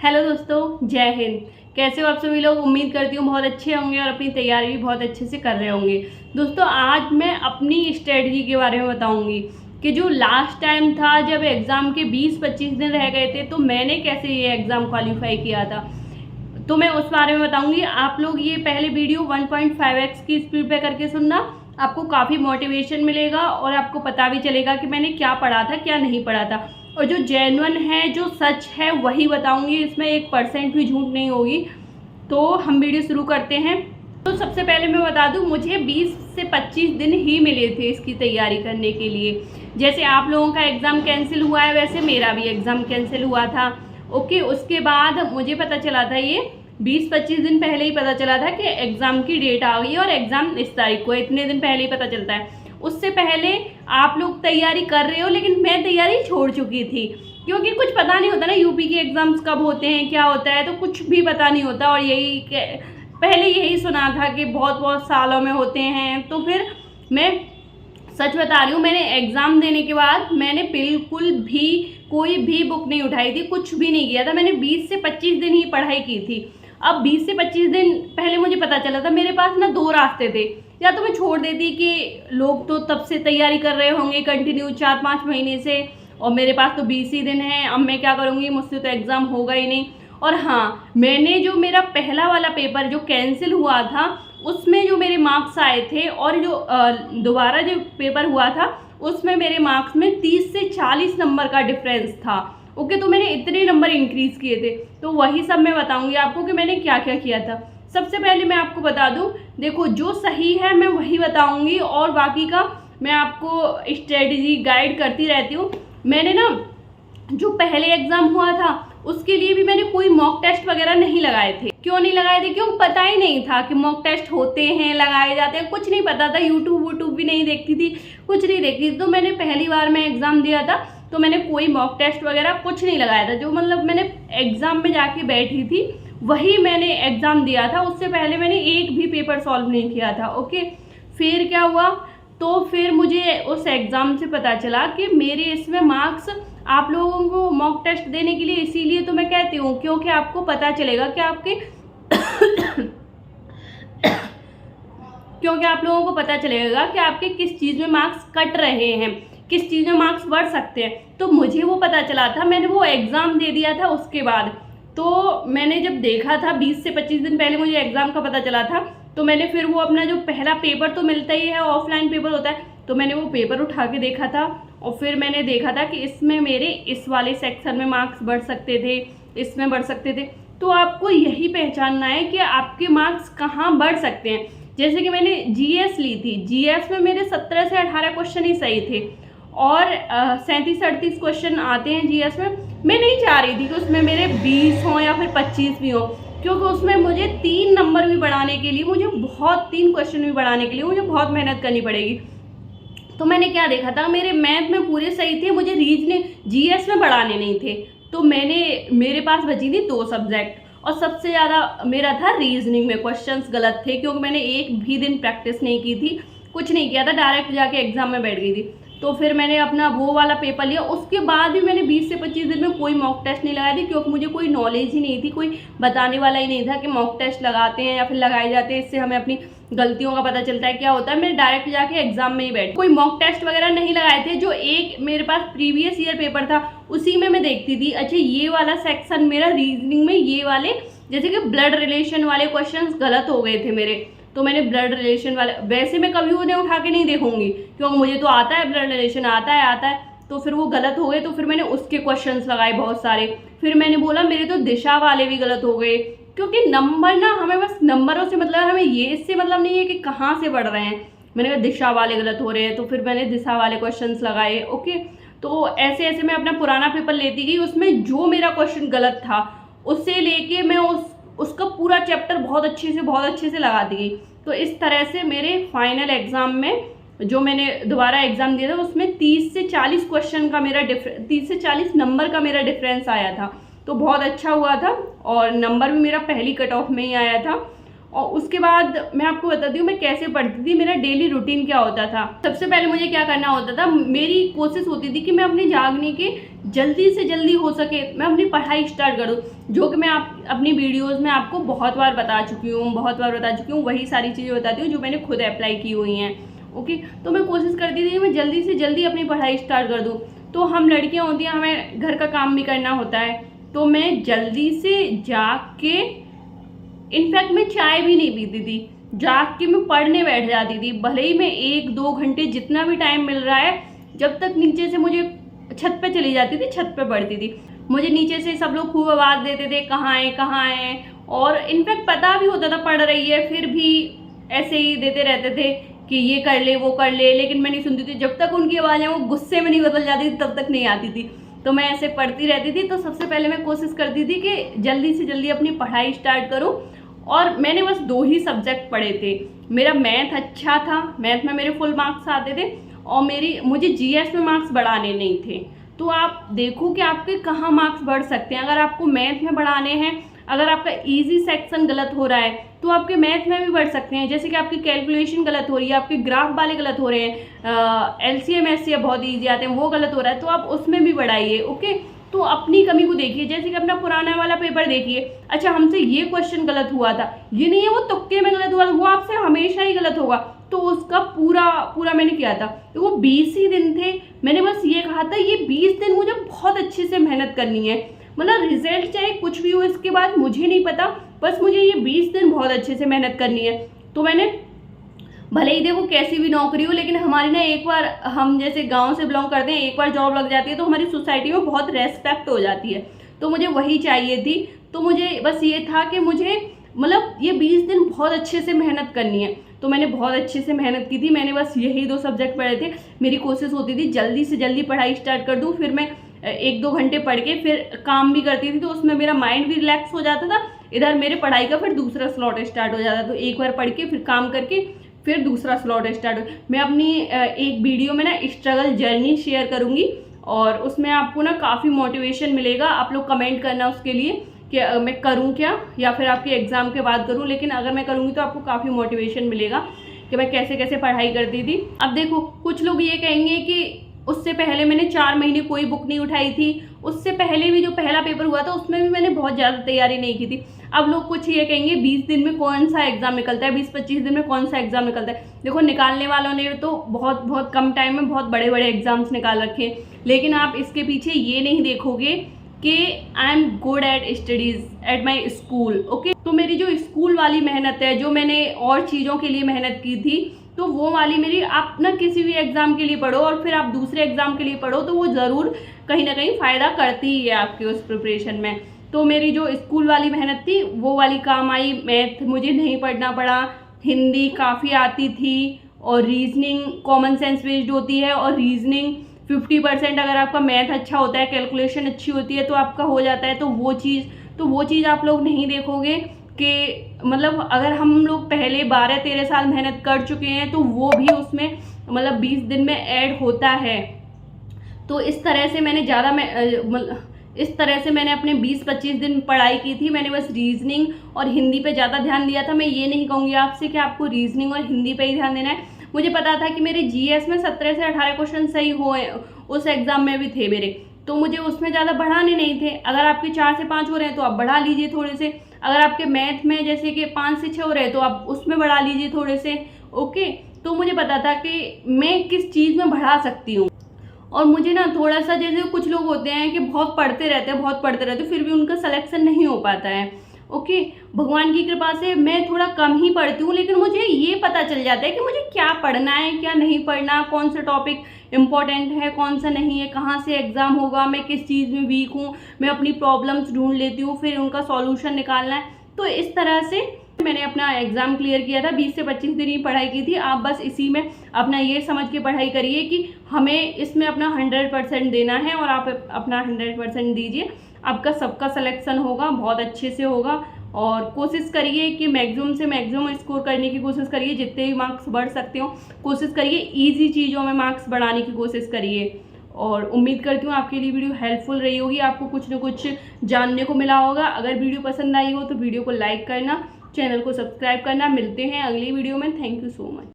Hello दोस्तों, जय हिंद। कैसे हो आप सभी लोग? उम्मीद करती हूँ बहुत अच्छे होंगे और अपनी तैयारी भी बहुत अच्छे से कर रहे होंगे। दोस्तों, आज मैं अपनी स्ट्रेटजी के बारे में बताऊंगी कि जो लास्ट टाइम था जब एग्ज़ाम के 20-25 दिन रह गए थे तो मैंने कैसे ये एग्ज़ाम क्वालिफाई किया था, तो मैं उस बारे में बताऊंगी। आप लोग ये पहले वीडियो 1.5x की स्पीड पे करके सुनना, आपको काफ़ी मोटिवेशन मिलेगा और आपको पता भी चलेगा कि मैंने क्या पढ़ा था क्या नहीं पढ़ा था। और जो जेन्युइन है, जो सच है, वही बताऊंगी, इसमें 1% भी झूठ नहीं होगी। तो हम वीडियो शुरू करते हैं। तो सबसे पहले मैं बता दूं, मुझे 20 से 25 दिन ही मिले थे इसकी तैयारी करने के लिए। जैसे आप लोगों का एग्ज़ाम कैंसिल हुआ है, वैसे मेरा भी एग्ज़ाम कैंसिल हुआ था। ओके, उसके बाद मुझे पता चला था, ये 20-25 दिन पहले ही पता चला था कि एग्ज़ाम की डेट आ गई और एग्ज़ाम इस तारीख को, इतने दिन पहले ही पता चलता है। उससे पहले आप लोग तैयारी कर रहे हो, लेकिन मैं तैयारी छोड़ चुकी थी, क्योंकि कुछ पता नहीं होता ना, यूपी के एग्ज़ाम्स कब होते हैं, क्या होता है, तो कुछ भी पता नहीं होता। और पहले यही सुना था कि बहुत बहुत सालों में होते हैं। तो फिर मैं सच बता रही हूँ, मैंने एग्ज़ाम देने के बाद मैंने बिल्कुल भी कोई भी बुक नहीं उठाई थी, कुछ भी नहीं किया था। मैंने 20 से 25 दिन ही पढ़ाई की थी। अब 20 से 25 दिन पहले मुझे पता चला था, मेरे पास ना दो रास्ते थे। या तो मैं छोड़ देती कि लोग तो तब से तैयारी कर रहे होंगे कंटिन्यू 4-5 महीने से, और मेरे पास तो 20 ही दिन है, अब मैं क्या करूँगी, मुझसे तो एग्ज़ाम होगा ही नहीं। और हाँ, मैंने जो मेरा पहला वाला पेपर जो कैंसिल हुआ था, उसमें जो मेरे मार्क्स आए थे, और जो दोबारा जो पेपर हुआ था उसमें मेरे मार्क्स में 30 से 40 नंबर का डिफरेंस था। ओके, तो मैंने इतने नंबर इंक्रीज़ किए थे। तो वही सब मैं बताऊंगी आपको कि मैंने क्या क्या किया था। सबसे पहले मैं आपको बता दूं, देखो, जो सही है मैं वही बताऊंगी, और बाकी का मैं आपको स्ट्रेटजी गाइड करती रहती हूँ। मैंने ना जो पहले एग्ज़ाम हुआ था उसके लिए भी मैंने कोई मॉक टेस्ट वगैरह नहीं लगाए थे। क्यों नहीं लगाए थे? क्यों, पता ही नहीं था कि मॉक टेस्ट होते हैं, लगाए जाते हैं, कुछ नहीं पता था। यूट्यूब भी नहीं देखती थी, कुछ नहीं देखती थी। तो मैंने पहली बार में एग्ज़ाम दिया था, तो मैंने कोई मॉक टेस्ट वगैरह कुछ नहीं लगाया था। जो मतलब मैंने एग्ज़ाम में जाके बैठी थी वही मैंने एग्ज़ाम दिया था। उससे पहले मैंने एक भी पेपर सॉल्व नहीं किया था। ओके, फिर क्या हुआ, तो फिर मुझे उस एग्ज़ाम से पता चला कि मेरे इसमें मार्क्स, आप लोगों को मॉक टेस्ट देने के लिए इसीलिए तो मैं कहती हूँ क्योंकि आपको पता चलेगा कि आपके क्योंकि आप लोगों को पता चलेगा कि आपके किस चीज़ में मार्क्स कट रहे हैं, किस चीज़ में मार्क्स बढ़ सकते हैं। तो मुझे वो पता चला था, मैंने वो एग्ज़ाम दे दिया था। उसके बाद तो मैंने जब देखा था, 20 से 25 दिन पहले मुझे एग्ज़ाम का पता चला था, तो मैंने फिर वो अपना जो पहला पेपर तो मिलता ही है, ऑफलाइन पेपर होता है, तो मैंने वो पेपर उठा के देखा था। और फिर मैंने देखा था कि इसमें मेरे इस वाले सेक्शन में मार्क्स बढ़ सकते थे, इसमें बढ़ सकते थे। तो आपको यही पहचानना है कि आपके मार्क्स कहाँ बढ़ सकते हैं। जैसे कि मैंने जीएस ली थी, जीएस में मेरे 17 से 18 क्वेश्चन ही सही थे, और 37-38 क्वेश्चन आते हैं जीएस में। मैं नहीं चाह रही थी कि उसमें मेरे 20 हों या फिर 25 भी हों, क्योंकि उसमें मुझे 3 नंबर भी बढ़ाने के लिए, मुझे बहुत 3 क्वेश्चन भी बढ़ाने के लिए मुझे बहुत मेहनत करनी पड़ेगी। तो मैंने क्या देखा था, मेरे मैथ में पूरे सही थे, मुझे रीजनिंग जीएस में बढ़ाने नहीं थे। तो मेरे पास बची थी 2 सब्जेक्ट, और सबसे ज़्यादा मेरा था रीजनिंग में क्वेश्चंस गलत थे, क्योंकि मैंने एक भी दिन प्रैक्टिस नहीं की थी, कुछ नहीं किया था, डायरेक्ट जाके एग्जाम में बैठ गई थी। तो फिर मैंने अपना वो वाला पेपर लिया। उसके बाद भी मैंने 20 से 25 दिन में कोई मॉक टेस्ट नहीं लगाई थी, क्योंकि मुझे कोई नॉलेज ही नहीं थी, कोई बताने वाला ही नहीं था कि मॉक टेस्ट लगाते हैं या फिर लगाए जाते हैं, इससे हमें अपनी गलतियों का पता चलता है, क्या होता है। मैं डायरेक्ट जाके एग्जाम में ही बैठी, कोई मॉक टेस्ट वगैरह नहीं लगाए थे। जो एक मेरे पास प्रीवियस ईयर पेपर था उसी में मैं देखती थी, अच्छा ये वाला सेक्शन मेरा रीजनिंग में, ये वाले जैसे कि ब्लड रिलेशन वाले क्वेश्चंस गलत हो गए थे मेरे, तो मैंने ब्लड रिलेशन वाले, वैसे मैं कभी उन्हें उठा के नहीं देखूंगी क्योंकि मुझे तो आता है, ब्लड रिलेशन आता है। तो फिर वो गलत हो गए, तो फिर मैंने उसके क्वेश्चंस लगाए बहुत सारे। फिर मैंने बोला मेरे तो दिशा वाले भी गलत हो गए, क्योंकि नंबर ना, हमें बस नंबरों से मतलब, हमें ये इससे मतलब नहीं है कि कहाँ से बढ़ रहे हैं। मैंने कहा दिशा वाले गलत हो रहे हैं, तो फिर मैंने दिशा वाले क्वेश्चंस लगाए। ओके, तो ऐसे ऐसे मैं अपना पुराना पेपर लेती गई, उसमें जो मेरा क्वेश्चन गलत था उससे लेके मैं उसका पूरा चैप्टर बहुत अच्छे से लगाती गई। तो इस तरह से मेरे फाइनल एग्ज़ाम में, जो मैंने दोबारा एग्ज़ाम दिया था, उसमें 30 से 40 क्वेश्चन का मेरा 30 से 40 नंबर का मेरा डिफरेंस आया था। तो बहुत अच्छा हुआ था, और नंबर भी मेरा पहली कट ऑफ में ही आया था। और उसके बाद मैं आपको बताती हूँ मैं कैसे पढ़ती थी, मेरा डेली रूटीन क्या होता था। सबसे पहले मुझे क्या करना होता था, मेरी कोशिश होती थी कि मैं अपने जागने के जल्दी से जल्दी हो सके मैं अपनी पढ़ाई स्टार्ट करूँ, जो कि मैं अपनी वीडियोस में आपको बहुत बार बता चुकी हूँ, वही सारी चीज़ें बताती हूँ जो मैंने खुद अप्लाई की हुई हैं। ओके, तो मैं कोशिश करती थी कि मैं जल्दी से जल्दी अपनी पढ़ाई स्टार्ट कर दूँ। तो हम लड़कियाँ होती हैं, हमें घर का काम भी करना होता है, तो मैं जल्दी से जाग के, इनफैक्ट मैं चाय भी नहीं पीती थी, जाग के मैं पढ़ने बैठ जाती थी। भले ही मैं 1-2 घंटे जितना भी टाइम मिल रहा है, जब तक नीचे से मुझे छत पे चली जाती थी, छत पे पढ़ती थी। मुझे नीचे से सब लोग खूब आवाज़ देते थे कहाँ है, और इनफैक्ट पता भी होता था पढ़ रही है, फिर भी ऐसे ही देते रहते थे कि ये कर ले वो कर ले, लेकिन मैं नहीं सुनती थी। जब तक उनकी आवाज़ें वो गुस्से में नहीं बदल जाती थी तब तक नहीं आती थी। तो मैं ऐसे पढ़ती रहती थी। तो सबसे पहले मैं कोशिश करती थी कि जल्दी से जल्दी अपनी पढ़ाई स्टार्ट करूँ। और मैंने बस 2 ही सब्जेक्ट पढ़े थे। मेरा मैथ अच्छा था, मैथ में मेरे फुल मार्क्स आते थे, और मुझे जीएस में मार्क्स बढ़ाने नहीं थे। तो आप देखो कि आपके कहाँ मार्क्स बढ़ सकते हैं। अगर आपको मैथ में बढ़ाने हैं, अगर आपका इजी सेक्शन गलत हो रहा है तो आपके मैथ में भी बढ़ सकते हैं। जैसे कि आपकी कैलकुलेशन गलत हो रही है, आपके ग्राफ वाले गलत हो रहे हैं, एलसीएम एससीएम बहुत ईजी आते हैं, वो गलत हो रहा है, तो आप उसमें भी बढ़ाइए। ओके, तो अपनी कमी को देखिए। जैसे कि अपना पुराना वाला पेपर देखिए, अच्छा हमसे ये क्वेश्चन गलत हुआ था, ये नहीं है वो तुक्के में गलत हुआ था, वो आपसे हमेशा ही गलत होगा, तो उसका पूरा मैंने किया था। तो वो 20 ही दिन थे, मैंने बस ये कहा था ये 20 दिन मुझे बहुत अच्छे से मेहनत करनी है। मतलब रिजल्ट चाहे कुछ भी हो इसके बाद मुझे नहीं पता, बस मुझे ये 20 दिन बहुत अच्छे से मेहनत करनी है। तो मैंने, भले ही देखो कैसी भी नौकरी हो, लेकिन हमारी ना एक बार, हम जैसे गांव से बिलोंग करते हैं, एक बार जॉब लग जाती है तो हमारी सोसाइटी में बहुत रेस्पेक्ट हो जाती है। तो मुझे वही चाहिए थी। तो मुझे बस ये था कि मुझे मतलब ये 20 दिन बहुत अच्छे से मेहनत करनी है। तो मैंने बहुत अच्छे से मेहनत की थी। मैंने बस यही 2 सब्जेक्ट पढ़े थे। मेरी कोशिश होती थी जल्दी से जल्दी पढ़ाई स्टार्ट कर दूँ, फिर मैं 1-2 घंटे पढ़ के फिर काम भी करती थी, तो उसमें मेरा माइंड भी रिलैक्स हो जाता था। इधर मेरे पढ़ाई का फिर दूसरा स्लॉट स्टार्ट हो जाता। तो एक बार पढ़ के फिर काम करके फिर दूसरा स्लॉट स्टार्ट हो। मैं अपनी एक वीडियो में ना स्ट्रगल जर्नी शेयर करूँगी, और उसमें आपको ना काफ़ी मोटिवेशन मिलेगा। आप लोग कमेंट करना उसके लिए कि मैं करूँ क्या, या फिर आपके एग्ज़ाम के बाद करूँ। लेकिन अगर मैं करूँगी तो आपको काफ़ी मोटिवेशन मिलेगा कि मैं कैसे कैसे पढ़ाई करती थी। अब देखो, कुछ लोग ये कहेंगे कि उससे पहले मैंने 4 महीने कोई बुक नहीं उठाई थी, उससे पहले भी जो पहला पेपर हुआ था उसमें भी मैंने बहुत ज़्यादा तैयारी नहीं की थी। अब लोग कुछ ये कहेंगे 20 दिन में कौन सा एग्ज़ाम निकलता है, 20-25 दिन में कौन सा एग्ज़ाम निकलता है। देखो, निकालने वालों ने तो बहुत कम टाइम में बहुत बड़े बड़े एग्ज़ाम्स निकाल रखे हैं, लेकिन आप इसके पीछे ये नहीं देखोगे कि I am good at studies at my school. Okay, तो मेरी जो स्कूल वाली मेहनत है, जो मैंने और चीज़ों के लिए मेहनत की थी, तो वो वाली मेरी, आप ना किसी भी एग्ज़ाम के लिए पढ़ो और फिर आप दूसरे एग्ज़ाम के लिए पढ़ो, तो वो ज़रूर कहीं ना कहीं फ़ायदा करती ही है आपकी उस प्रिपरेशन में। तो मेरी जो स्कूल वाली मेहनत थी वो वाली काम आई। मैथ मुझे नहीं पढ़ना पड़ा, हिंदी काफ़ी आती थी, और रीजनिंग कॉमन सेंस बेस्ड होती है, और रीजनिंग 50% अगर आपका मैथ अच्छा होता है, कैलकुलेशन अच्छी होती है, तो आपका हो जाता है। तो वो चीज़ आप लोग नहीं देखोगे कि मतलब अगर हम लोग पहले 12-13 साल मेहनत कर चुके हैं तो वो भी उसमें मतलब 20 दिन में ऐड होता है। तो इस तरह से मैंने अपने 20-25 दिन पढ़ाई की थी। मैंने बस रीजनिंग और हिंदी पे ज़्यादा ध्यान दिया था। मैं ये नहीं कहूँगी आपसे कि आपको रीजनिंग और हिंदी पे ही ध्यान देना है। मुझे पता था कि मेरे जीएस में 17 से 18 क्वेश्चन सही हुए, उस एग्ज़ाम में भी थे मेरे, तो मुझे उसमें ज़्यादा बढ़ाने नहीं थे। अगर आपके 4 से 5 हो रहे हैं तो आप बढ़ा लीजिए थोड़े से। अगर आपके मैथ में जैसे कि 5 से 6 हो रहे हैं तो आप उसमें बढ़ा लीजिए थोड़े से। ओके, तो मुझे पता था कि मैं किस चीज़ में बढ़ा सकती हूँ। और मुझे ना थोड़ा सा, जैसे कुछ लोग होते हैं कि बहुत पढ़ते रहते फिर भी उनका सिलेक्शन नहीं हो पाता है। ओके, भगवान की कृपा से मैं थोड़ा कम ही पढ़ती हूँ, लेकिन मुझे ये पता चल जाता है कि मुझे क्या पढ़ना है क्या नहीं पढ़ना, कौन सा टॉपिक इम्पॉर्टेंट है कौन सा नहीं है, कहाँ से एग्ज़ाम होगा, मैं किस चीज़ में वीक हूँ। मैं अपनी प्रॉब्लम्स ढूंढ लेती हूँ, फिर उनका सॉल्यूशन निकालना है। तो इस तरह से मैंने अपना एग्ज़ाम क्लियर किया था। 20 से 25 दिन ही पढ़ाई की थी। आप बस इसी में अपना ये समझ के पढ़ाई करिए कि हमें इसमें अपना 100% देना है, और आप अपना 100% दीजिए। आपका सबका सिलेक्शन होगा, बहुत अच्छे से होगा। और कोशिश करिए कि मैक्सिमम से मैक्सिमम स्कोर करने की कोशिश करिए, जितने भी मार्क्स बढ़ सकते हो कोशिश करिए। ईजी चीज़ों में मार्क्स बढ़ाने की कोशिश करिए। और उम्मीद करती हूँ आपके लिए वीडियो हेल्पफुल रही होगी, आपको कुछ न कुछ जानने को मिला होगा। अगर वीडियो पसंद आई हो तो वीडियो को लाइक करना, चैनल को सब्सक्राइब करना। मिलते हैं अगली वीडियो में। Thank you so much.